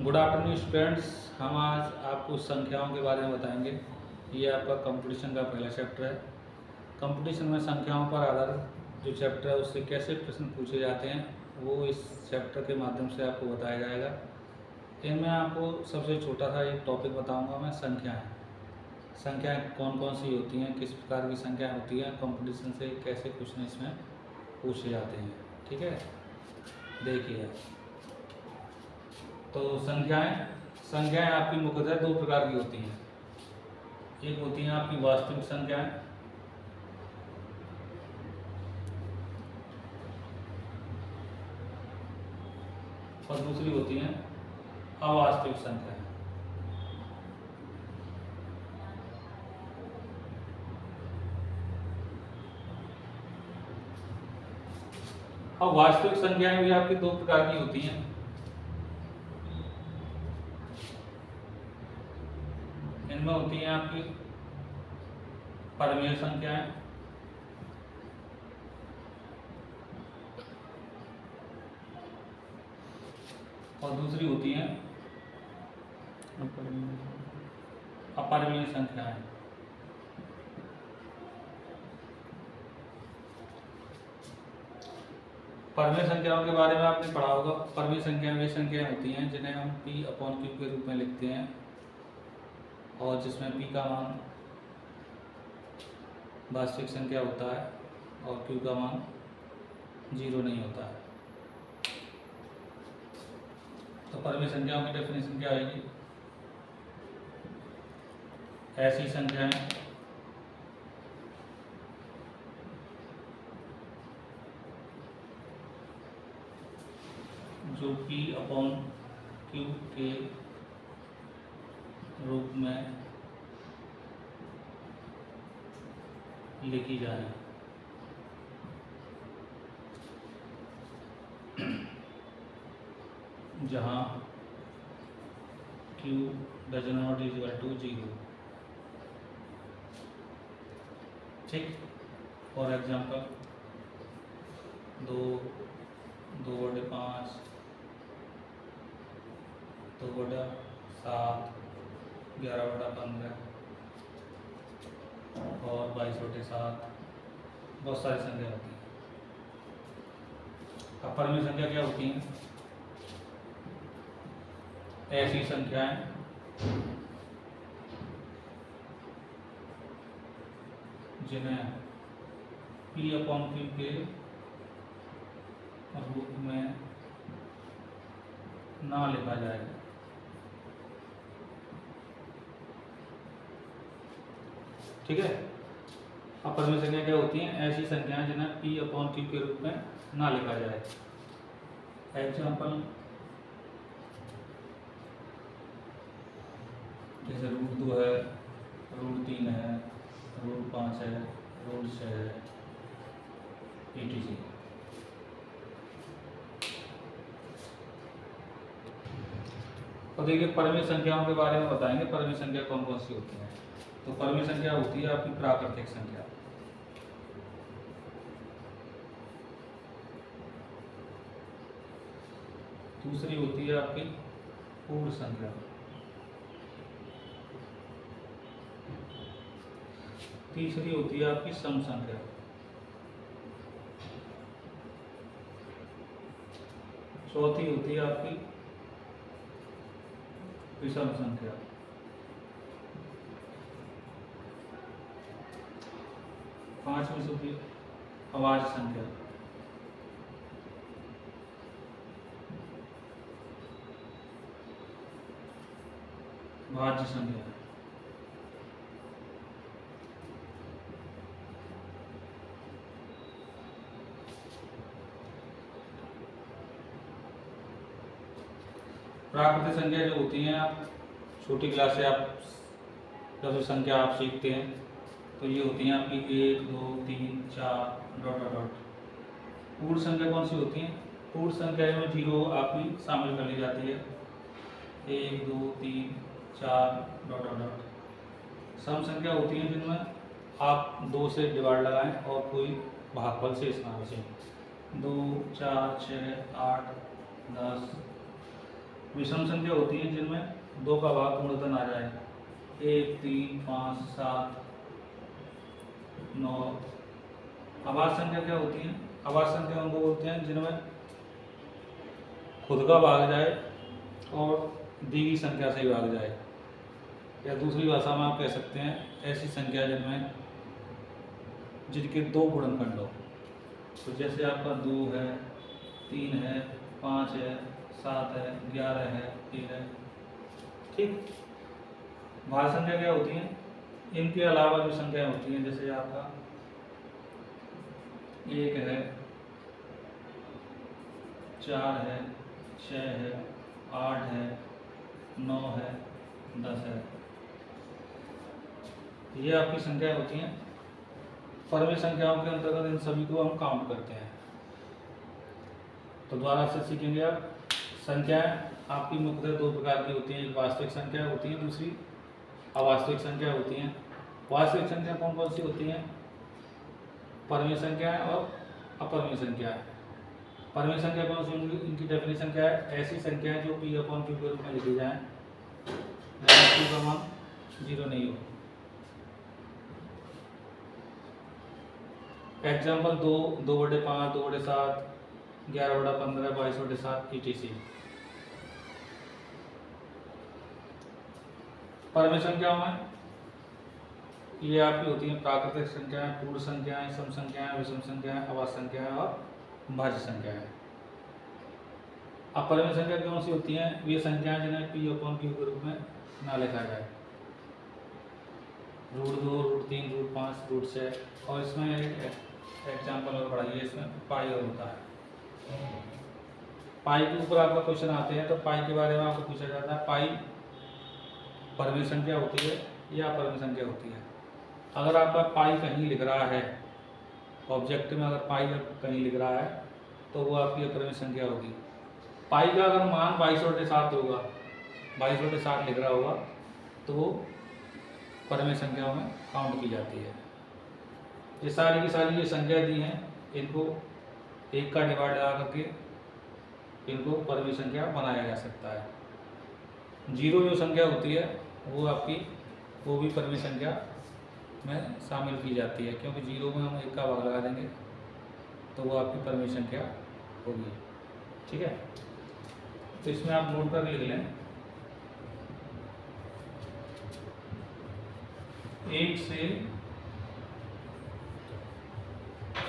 Good afternoon students. हम आज आपको संख्याओं के बारे में बताएंगे। ये आपका कंपटीशन का पहला चैप्टर है। कंपटीशन में संख्याओं पर आधारित जो चैप्टर है उससे कैसे प्रश्न पूछे जाते हैं वो इस चैप्टर के माध्यम से आपको बताया जाएगा। इनमें आपको सबसे छोटा सा एक टॉपिक बताऊंगा मैं, संख्याएं। संख्याएं कौन कौन सी होती हैं, किस प्रकार की संख्याएं होती हैं, कंपटीशन से कैसे क्वेश्चन इसमें पूछे जाते हैं। ठीक है, देखिए। तो संख्याएं आपकी मुख्यतः दो प्रकार की होती हैं। एक होती हैं आपकी वास्तविक संख्याएं और दूसरी होती हैं अवास्तविक संख्याएं। अब वास्तविक संख्याएं भी आपकी दो प्रकार की होती हैं। इनमें होती हैं आपकी परमेय संख्याएं और दूसरी होती हैं अपरिमेय संख्याएं। परमेय संख्याओं के बारे में आपने पढ़ा होगा। परमेय संख्याएं वे संख्याएं होती हैं जिन्हें हम P/Q के रूप में लिखते हैं और जिसमें P का मान वास्तविक संख्या होता है और Q का मान 0 नहीं होता है। तो परमेय संख्याओं की डेफिनेशन क्या आएगी? ऐसी संख्याएं जो P/Q के रूप में लिखी जाए। जहां Q does not equal to 0। ठीक, फॉर एग्जाम्पल 2, 2/5, 2/7, 11/15 और 22/7, बहुत सारी संख्या होती हैं। अब परमेय संख्या क्या होती हैं? ऐसी संख्याएं जिन्हें P/Q के रूप में ना लिखा जाए। ठीक है, अब परमेय संख्या क्या होती हैं? ऐसी संख्याएं जिन्हें P/Q के रूप में ना लिखा जाए। एग्जाम्पल जैसे √2 है, √3 है, √5 है, √6 है, etc। और देखिए, परमेय संख्याओं के बारे में बताएंगे। परमेय संख्या कौन कौन सी होती है? तो परमेय संख्या होती है आपकी प्राकृतिक संख्या। दूसरी होती है आपकी पूर्ण संख्या। तीसरी होती है आपकी सम संख्या। चौथी होती है आपकी विषम संख्या। पांचवी होती है अभाज्य संख्या। भाज्य संख्या। प्राकृतिक संख्या जो होती हैं, आप छोटी क्लास से आप जब संख्या आप सीखते हैं तो ये होती हैं आपकी 1, 2, 3, 4... पूर्ण संख्या कौन सी होती हैं? पूर्ण संख्या में 0 आपकी शामिल कर ली जाती है। 1, 2, 3, 4... सम संख्या होती हैं जिनमें आप 2 से डिवाइड लगाएं और कोई भागफल शेष ना बचे। 2, 4, 6, 8, 10, विषम संख्या होती है जिनमें 2 का भाग पूर्णतः आ जाए, 1, 3, 5, 7, 9। अभाज्य संख्या क्या होती है? अभाज्य संख्या उनको बोलते हैं जिनमें खुद का भाग जाए और दी गई संख्या से ही भाग जाए, या दूसरी भाषा में आप कह सकते हैं ऐसी संख्या जिनके 2 गुणनखंड हो। तो जैसे आपका 2 है, 3 है, 5 है, 7 है, 11 है, 13 है। ठीक। भाज्य संख्या क्या होती है? इनके अलावा जो संख्या होती हैं, जैसे आपका 1 है, 4 है, 6 है, 8 है, 9 है, 10 है, ये आपकी संख्या होती हैं। परमेय संख्याओं के अंतर्गत इन सभी को हम काउंट करते हैं। तो दोबारा से सीखेंगे आप। संख्याएं आपकी मुख्यतः 2 प्रकार की होती हैं, एक वास्तविक संख्या होती है, दूसरी अवास्तविक संख्या होती हैं। वास्तविक संख्या कौन कौन सी होती हैं? परमेय संख्याएं और अपरमेय संख्याएं। परमेय संख्या कौन सी? इनकी डेफिनेशन क्या है? ऐसी संख्याएं जो P/Q के रूप में लिखी जाएं, Q का मान 0 नहीं हो। Example 2, 2/5, 2/7, 11/15, 22/7 etc। परमेय संख्याओं में ये आपकी होती हैं प्राकृतिक संख्याएं, पूर्ण संख्याएं, सम संख्याएं, विषम संख्याएं, अभाज्य संख्याएं और भाज्य संख्याएं। अपरमेय संख्या कौन सी होती हैं? वे संख्याएं जिन्हें P/Q के रूप में ना लिखा जाए, √2, √3, √5, √6। और इसमें एक एग्जाम्पल और बढ़ाइए, इसमें पाई और होता है। पाई के ऊपर आपका क्वेश्चन आते हैं तो पाई के बारे में आपको पूछा जाता है, पाई परमेय संख्या होती है या अपरमेय संख्या होती है? अगर आपका पाई कहीं लिख रहा है, ऑब्जेक्ट में अगर पाई कहीं लिख रहा है तो वो आपकी अपरमेय संख्या होगी। पाई का अगर मान 22/7 होगा, 22/7 लिख रहा होगा, तो वो परमेय संख्याओं में काउंट की जाती है। ये सारी की सारी ये संख्या दी हैं, इनको 1 का डिवाइड लगा करके इनको परमेय संख्या बनाया जा सकता है। 0 जो संख्या होती है वो भी परमेय संख्या में शामिल की जाती है, क्योंकि 0 में हम 1 का भाग लगा देंगे तो वो आपकी परमेय संख्या होगी। ठीक है, तो इसमें आप नोट कर लिख लें, 1 से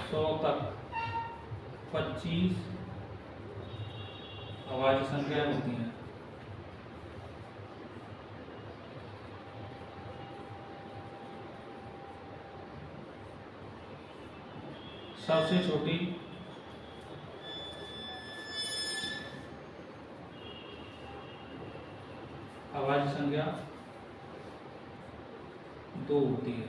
100 तक 25 अभाज्य संख्याएं होती हैं। सबसे छोटी अभाज्य संख्या 2 होती है।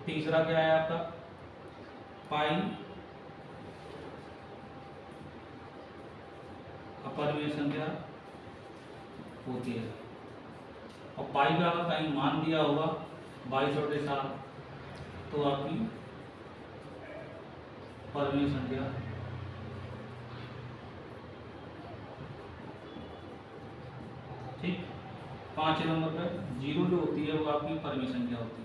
तीसरा क्या है आपका? पाई अपरमेय संख्या होती है। और पाई का अगर कहीं मान दिया होगा 22/7 तो आपकी परमेय संख्या ठीक। 5 नंबर पर 0 जो होती है वो आपकी परमेय संख्या होती है।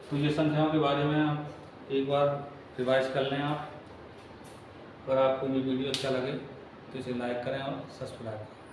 तो ये संख्याओं के बारे में आप एक बार रिवाइज कर लें आप। अगर आपको ये वीडियो अच्छा लगे तो इसे लाइक करें और सब्सक्राइब करें।